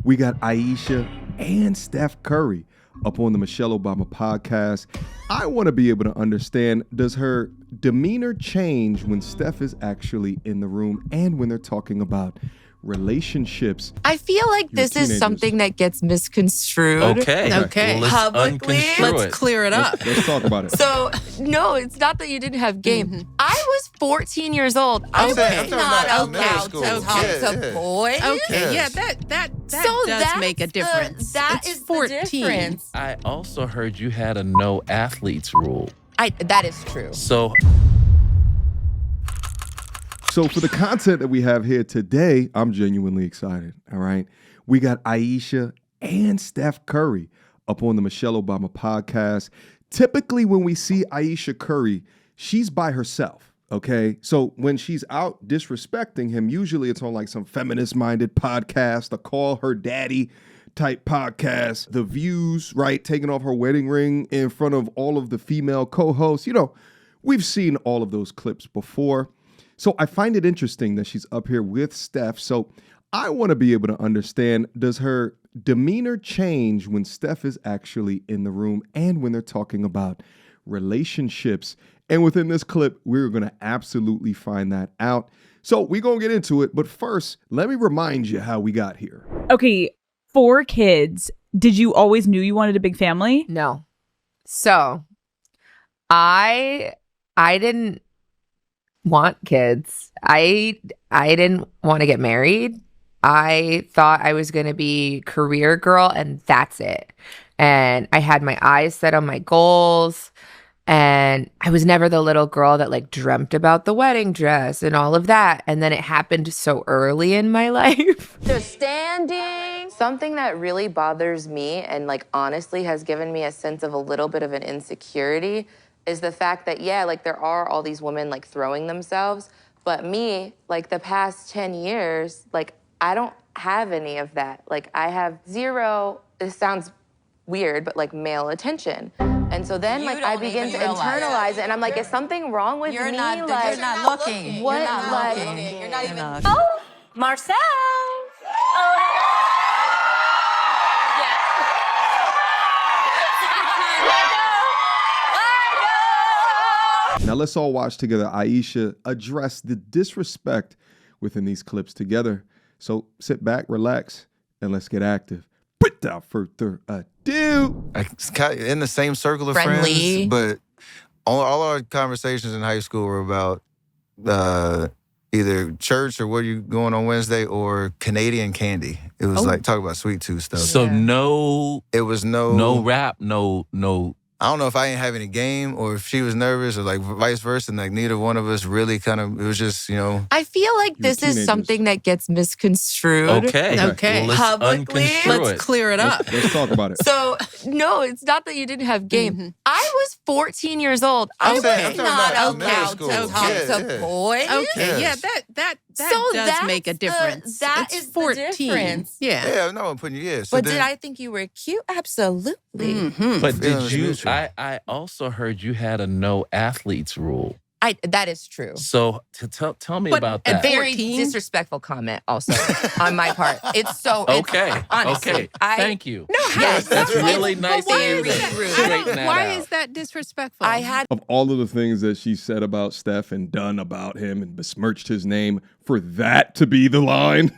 We got Ayesha and Steph Curry up on the Michelle Obama podcast. I want to be able to understand, does her demeanor change when Steph is actually in the room and when they're talking about relationships? I feel like this is something that gets misconstrued. Okay. Well, publicly. Let's clear it up. Let's talk about it. So, no, it's not that you didn't have game. Mm-hmm. I was 14 years old. I was not allowed to talk to boys. Okay, yeah, that does make a difference. That is 14. The difference. I also heard you had a no athletes rule. That is true. So for the content that we have here today, I'm genuinely excited, all right? We got Ayesha and Steph Curry up on the Michelle Obama podcast. Typically, when we see Ayesha Curry, she's by herself, okay? So when she's out disrespecting him, usually it's on like some feminist-minded podcast, a Call Her Daddy type podcast, The Views, right? Taking off her wedding ring in front of all of the female co-hosts. You know, we've seen all of those clips before. So I find it interesting that she's up here with Steph. So I want to be able to understand, does her demeanor change when Steph is actually in the room and when they're talking about relationships? And within this clip, we're going to absolutely find that out. So we're going to get into it. But first, let me remind you how we got here. Okay, 4 kids. Did you always knew you wanted a big family? No. So I didn't want kids. I didn't want to get married. I thought I was going to be career girl and that's it. And I had my eyes set on my goals. And I was never the little girl that like dreamt about the wedding dress and all of that. And then it happened so early in my life. Just standing. Something that really bothers me and like honestly has given me a sense of a little bit of an insecurity is the fact that, yeah, like there are all these women like throwing themselves, but me, like the past 10 years, like I don't have any of that. Like I have zero, this sounds weird, but like male attention. And so then like I begin to internalize it and I'm like, is something wrong with me? You're not looking. What? You're not like, looking. You're not even. Oh, Marcel. Oh, Now let's all watch together Ayesha address the disrespect within these clips together. So sit back, relax, and let's get active. Without further ado. It's kind of in the same circle of Friendly. friends, but all our conversations in high school were about either church or what are you going on Wednesday or Canadian candy. It was like talk about sweet tooth stuff. So it was no rap, no. I don't know if I didn't have any game or if she was nervous or like vice versa. And like neither one of us really kind of, it was just, you know. I feel like this is something that gets misconstrued. Okay. Well, publicly. Let's clear it up. Let's talk about it. So, no, it's not that you didn't have game. Mm-hmm. I was 14 years old. I was not allowed to talk to boys. Okay, yeah, that does make a difference. That is 14. The difference. Yeah, no one putting you, So but did I think you were cute? Absolutely. Mm-hmm. But did you, I also heard you had a no athletes rule. That is true. So tell me about that. A very disrespectful comment also on my part. It's so okay. Honestly, okay. Thank you. No, yes, that's really nice. Very rude. Why is that disrespectful? Of all of the things that she said about Steph and done about him and besmirched his name, for that to be the line.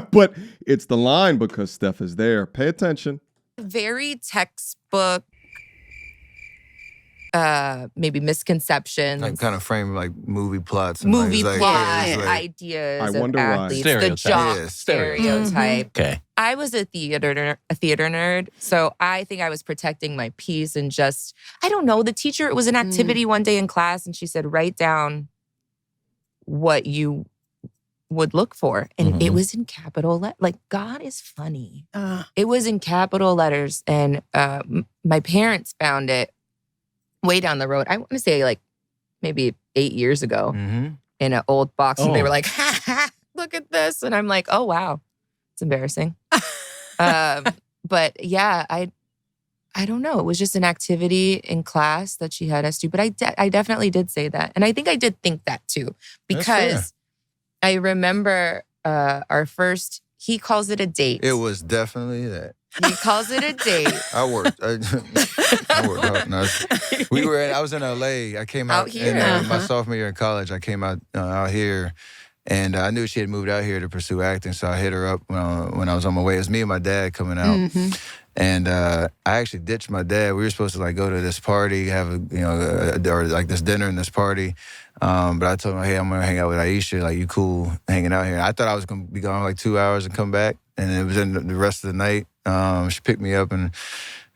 But it's the line because Steph is there. Pay attention. Very textbook. Maybe misconceptions. Like kind of frame like movie plots. And ideas I of wonder why. athletes. Stereotype. The jock Yeah, stereotype. Okay. I was a theater nerd, so I think I was protecting my peace and just, I don't know, the teacher, it was an activity one day in class and she said, write down what you would look for. And it was in capital letters. Like, God is funny. It was in capital letters. And my parents found it way down the road. I want to say like maybe 8 years ago in an old box. And they were like, ha, ha, look at this. And I'm like, oh, wow. It's embarrassing. But yeah, I don't know. It was just an activity in class that she had us do. But I definitely did say that. And I think I did think that too. Because I remember our first he calls it a date. It was definitely that. He calls it a date. I worked. I worked hard. No, I was in LA. I came out here. in my sophomore year in college. I came out here, and I knew she had moved out here to pursue acting. So I hit her up when I was on my way. It was me and my dad coming out, and I actually ditched my dad. We were supposed to go to this party, have or this dinner and this party. But I told him, hey, I'm gonna hang out with Ayesha. You cool hanging out here? I thought I was gonna be gone 2 hours and come back, and it was in the rest of the night. She picked me up in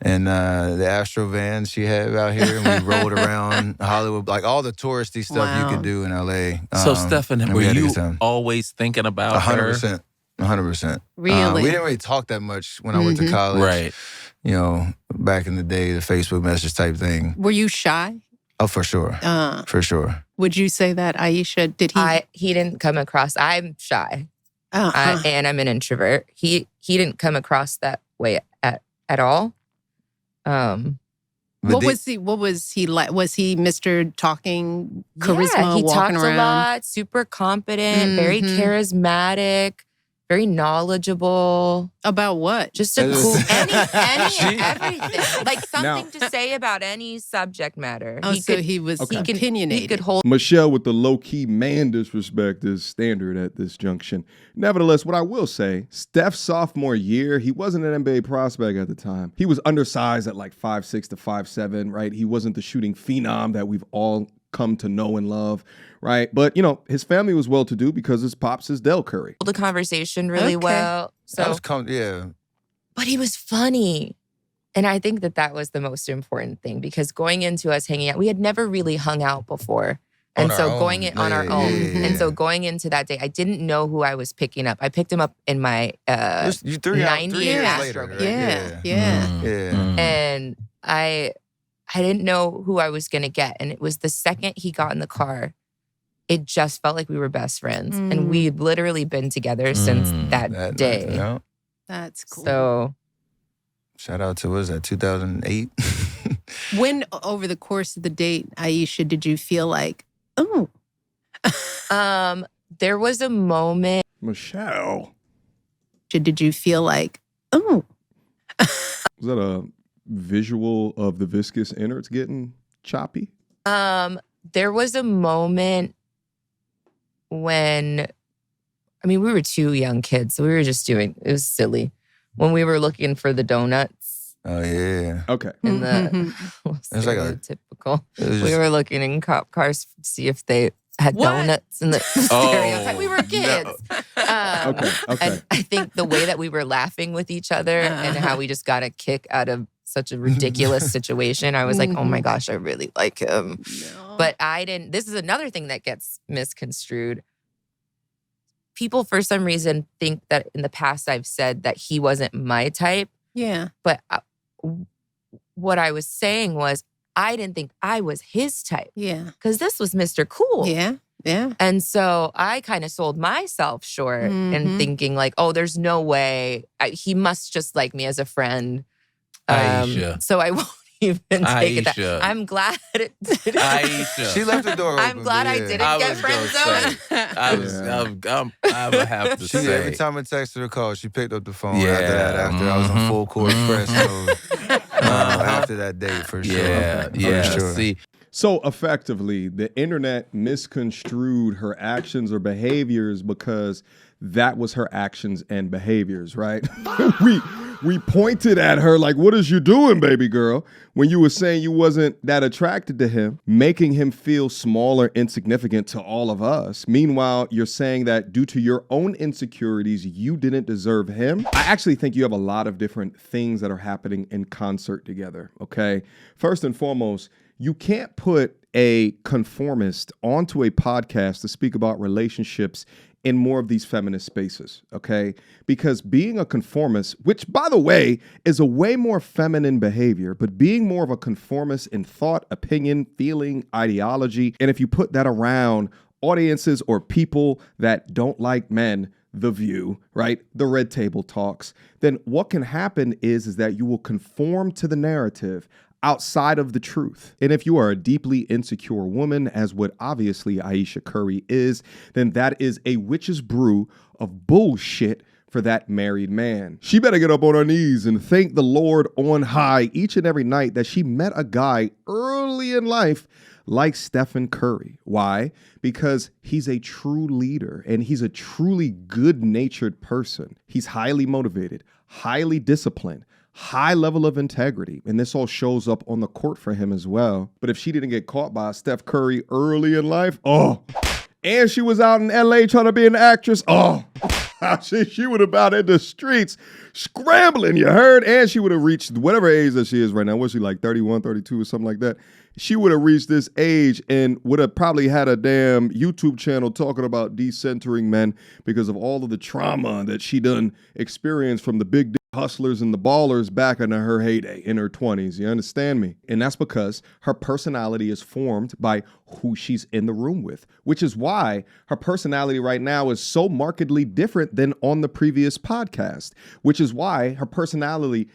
the Astro van she had out here, and we rolled around Hollywood, all the touristy stuff you could do in LA. So, Stephen, were you always thinking about 100%? 100%. Really? We didn't really talk that much when I went to college. Right. Back in the day, the Facebook message type thing. Were you shy? Oh, for sure. For sure. Would you say that, Ayesha? Did he? He didn't come across. I'm shy. And I'm an introvert. He didn't come across that way at all. What was he like? Was he Mr. Talking, charisma, yeah, he walking talked around? a lot, super competent, very charismatic, very knowledgeable. About what? Just a cool any everything. Something to say about any subject matter. Oh, he was opinionated. He could hold. Michelle with the low-key man disrespect is standard at this junction. Nevertheless, what I will say, Steph's sophomore year, he wasn't an NBA prospect at the time. He was undersized at 5'6" to 5'7", right? He wasn't the shooting phenom that we've all come to know and love, right? But, his family was well-to-do because his pops is Del Curry. The conversation really well. So, but he was funny. And I think that was the most important thing, because going into us hanging out, we had never really hung out before. And so going in on our own. And so going into that day, I didn't know who I was picking up. I picked him up in my 90 Astro. Later, right? Yeah. And I didn't know who I was going to get. And it was the second he got in the car, it just felt like we were best friends. And we'd literally been together since that day. Yeah. That's cool. So shout out to, 2008? When, over the course of the date, Ayesha, did you feel like, oh? There was a moment. Michelle. Did you feel like, oh? Was that a visual of the viscous innards getting choppy? There was a moment when, we were two young kids, so we were just it was silly. When we were looking for the donuts. Oh, yeah. Okay. In the typical. We were looking in cop cars to see if they had donuts in the stereotype. We were kids. Okay. And I think the way that we were laughing with each other and how we just got a kick out of such a ridiculous situation, I was like, oh my gosh, I really like him. No. But I didn't. This is another thing that gets misconstrued. People, for some reason, think that in the past I've said that he wasn't my type. Yeah. But what I was saying was, I didn't think I was his type. Yeah. Because this was Mr. Cool. Yeah. Yeah. And so I kind of sold myself short in thinking oh, there's no way. He must just like me as a friend. Ayesha. So I won't even take it that. Ayesha. I'm glad it didn't. Ayesha. She left the door open. I'm glad I didn't get friend zoned. I would have to say. Every time I texted her call, she picked up the phone after that. After I was on full court press mode. After that date, for sure. Yeah. For sure. See, So effectively, the internet misconstrued her actions or behaviors because that was her actions and behaviors, right? we pointed at her like, what is you doing, baby girl? When you were saying you wasn't that attracted to him, making him feel small or insignificant to all of us. Meanwhile, you're saying that due to your own insecurities, you didn't deserve him. I actually think you have a lot of different things that are happening in concert together, okay? First and foremost, you can't put a conformist onto a podcast to speak about relationships in more of these feminist spaces, okay? Because being a conformist, which, by the way, is a way more feminine behavior, but being more of a conformist in thought, opinion, feeling, ideology, and if you put that around audiences or people that don't like men, The View, right? The Red Table Talks, then what can happen is that you will conform to the narrative outside of the truth. And if you are a deeply insecure woman, as what obviously Ayesha Curry is, then that is a witch's brew of bullshit for that married man. She better get up on her knees and thank the Lord on high each and every night that she met a guy early in life like Stephen Curry. Why? Because he's a true leader and he's a truly good-natured person. He's highly motivated, highly disciplined, high level of integrity. And this all shows up on the court for him as well. But if she didn't get caught by Steph Curry early in life, and she was out in LA trying to be an actress, she would have been out in the streets scrambling, you heard? And she would have reached whatever age that she is right now. Was she like 31, 32 or something like that? She would have reached this age and would have probably had a damn YouTube channel talking about decentering men because of all of the trauma that she done experienced from the big hustlers and the ballers back in her heyday in her 20s. You understand me? And that's because her personality is formed by who she's in the room with, which is why her personality right now is so markedly different than on the previous podcast, which is why her personality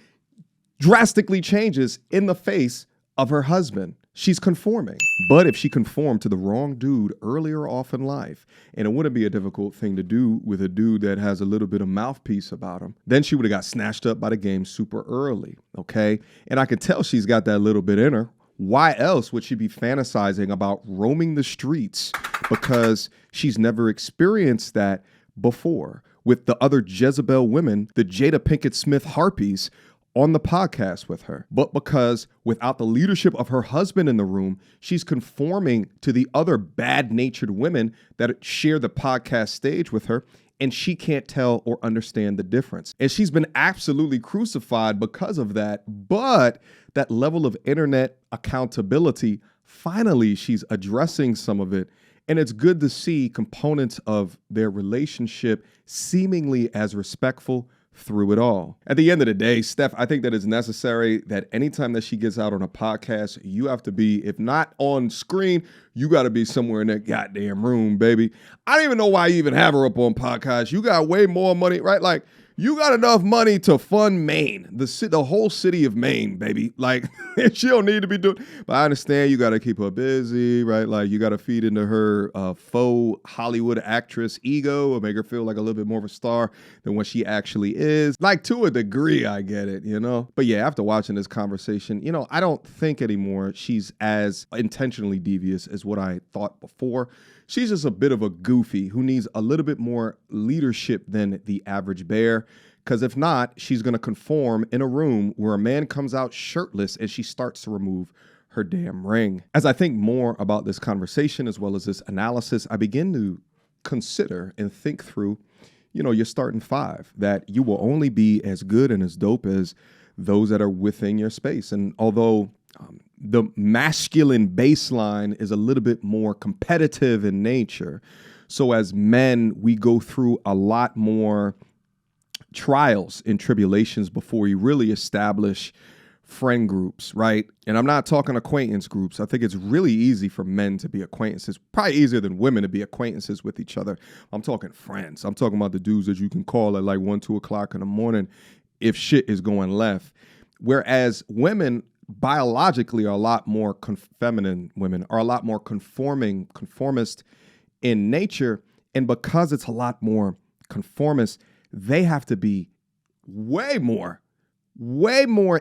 drastically changes in the face of her husband. She's conforming. But if she conformed to the wrong dude earlier off in life, and it wouldn't be a difficult thing to do with a dude that has a little bit of mouthpiece about him, then she would have got snatched up by the game super early, okay? And I could tell she's got that little bit in her. Why else would she be fantasizing about roaming the streets? Because she's never experienced that before with the other Jezebel women, the Jada Pinkett Smith harpies, on the podcast with her, but because without the leadership of her husband in the room, she's conforming to the other bad-natured women that share the podcast stage with her, and she can't tell or understand the difference. And she's been absolutely crucified because of that, but that level of internet accountability, finally she's addressing some of it, and it's good to see components of their relationship seemingly as respectful through it all. At the end of the day, Steph, I think that it's necessary that anytime that she gets out on a podcast, you have to be, if not on screen, you got to be somewhere in that goddamn room, baby. I don't even know why you even have her up on podcasts. You got way more money, right? Like, you got enough money to fund Maine, the whole city of Maine, baby. Like, she don't need to be doing, but I understand you got to keep her busy, right? Like, you got to feed into her faux Hollywood actress ego or make her feel like a little bit more of a star than what she actually is. Like, to a degree, I get it, you know? But yeah, after watching this conversation, you know, I don't think anymore she's as intentionally devious as what I thought before. She's just a bit of a goofy who needs a little bit more leadership than the average bear. Because if not, she's going to conform in a room where a man comes out shirtless and she starts to remove her damn ring. As I think more about this conversation as well as this analysis, I begin to consider and think through, you know, your starting five, that you will only be as good and as dope as those that are within your space. And although the masculine baseline is a little bit more competitive in nature, so as men, we go through a lot more trials and tribulations before we really establish friend groups, right? And I'm not talking acquaintance groups. I think it's really easy for men to be acquaintances, probably easier than women to be acquaintances with each other. I'm talking friends. I'm talking about the dudes that you can call at like 1, 2 o'clock in the morning if shit is going left. Whereas women biologically are a lot more feminine women are a lot more conformist in nature. And because it's a lot more conformist, they have to be way more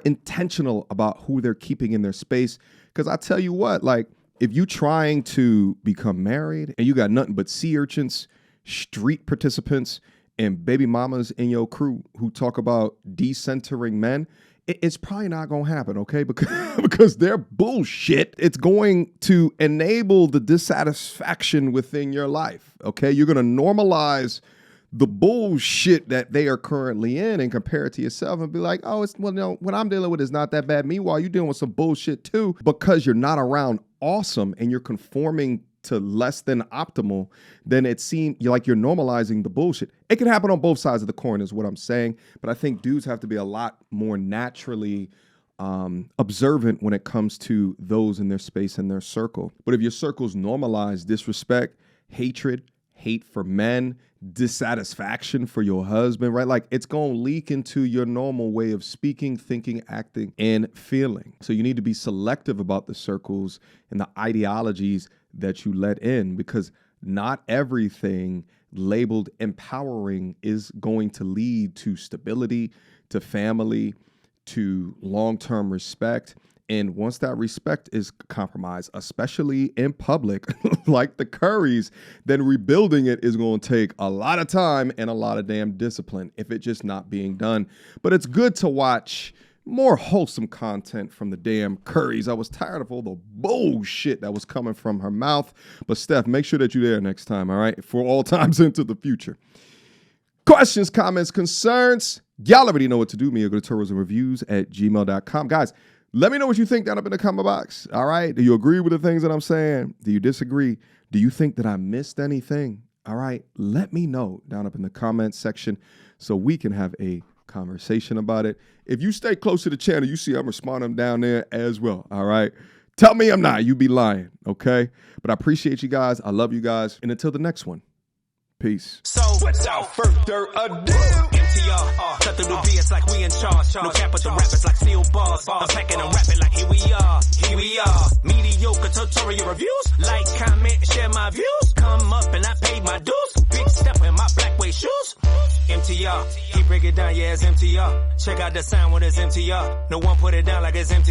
intentional about who they're keeping in their space. Because I tell you what, like, if you trying to become married and you got nothing but sea urchins, street participants, and baby mamas in your crew who talk about decentering men, it's probably not going to happen, okay? Because they're bullshit. It's going to enable the dissatisfaction within your life, okay? You're going to normalize the bullshit that they are currently in and compare it to yourself and be like, oh, what I'm dealing with is not that bad. Meanwhile, you're dealing with some bullshit too because you're not around awesome and you're conforming to less than optimal, then it seems like you're normalizing the bullshit. It can happen on both sides of the coin is what I'm saying. But I think dudes have to be a lot more naturally observant when it comes to those in their space and their circle. But if your circles normalize disrespect, hatred, hate for men, dissatisfaction for your husband, right? Like, it's going to leak into your normal way of speaking, thinking, acting, and feeling. So you need to be selective about the circles and the ideologies that you let in, because not everything labeled empowering is going to lead to stability, to family, to long-term respect. And once that respect is compromised, especially in public, like the Currys, then rebuilding it is going to take a lot of time and a lot of damn discipline if it's just not being done. But it's good to watch more wholesome content from the damn Currys. I was tired of all the bullshit that was coming from her mouth. But Steph, make sure that you're there next time, all right? For all times into the future. Questions, comments, concerns. Y'all already know what to do. MediocreTourismReviews@gmail.com. Guys, let me know what you think down up in the comment box, all right? Do you agree with the things that I'm saying? Do you disagree? Do you think that I missed anything? All right, let me know down up in the comments section so we can have a conversation about it. If you stay close to the channel, you see I'm responding down there as well, all right? Tell me I'm not. You be lying, okay? But I appreciate you guys. I love you guys. And until the next one, peace. So, without further ado, MTR, cut through the BS like we in charge. No cap with the rappers like steel bars. I'm packing and rapping like here we are. Mediocre tutorial reviews. Like, comment, share my views. Come up and I paid my dues. Big step in my black way shoes. MTR, he break it down, yeah, it's MTR. Check out the sound when it's MTR. No one put it down like it's MTR.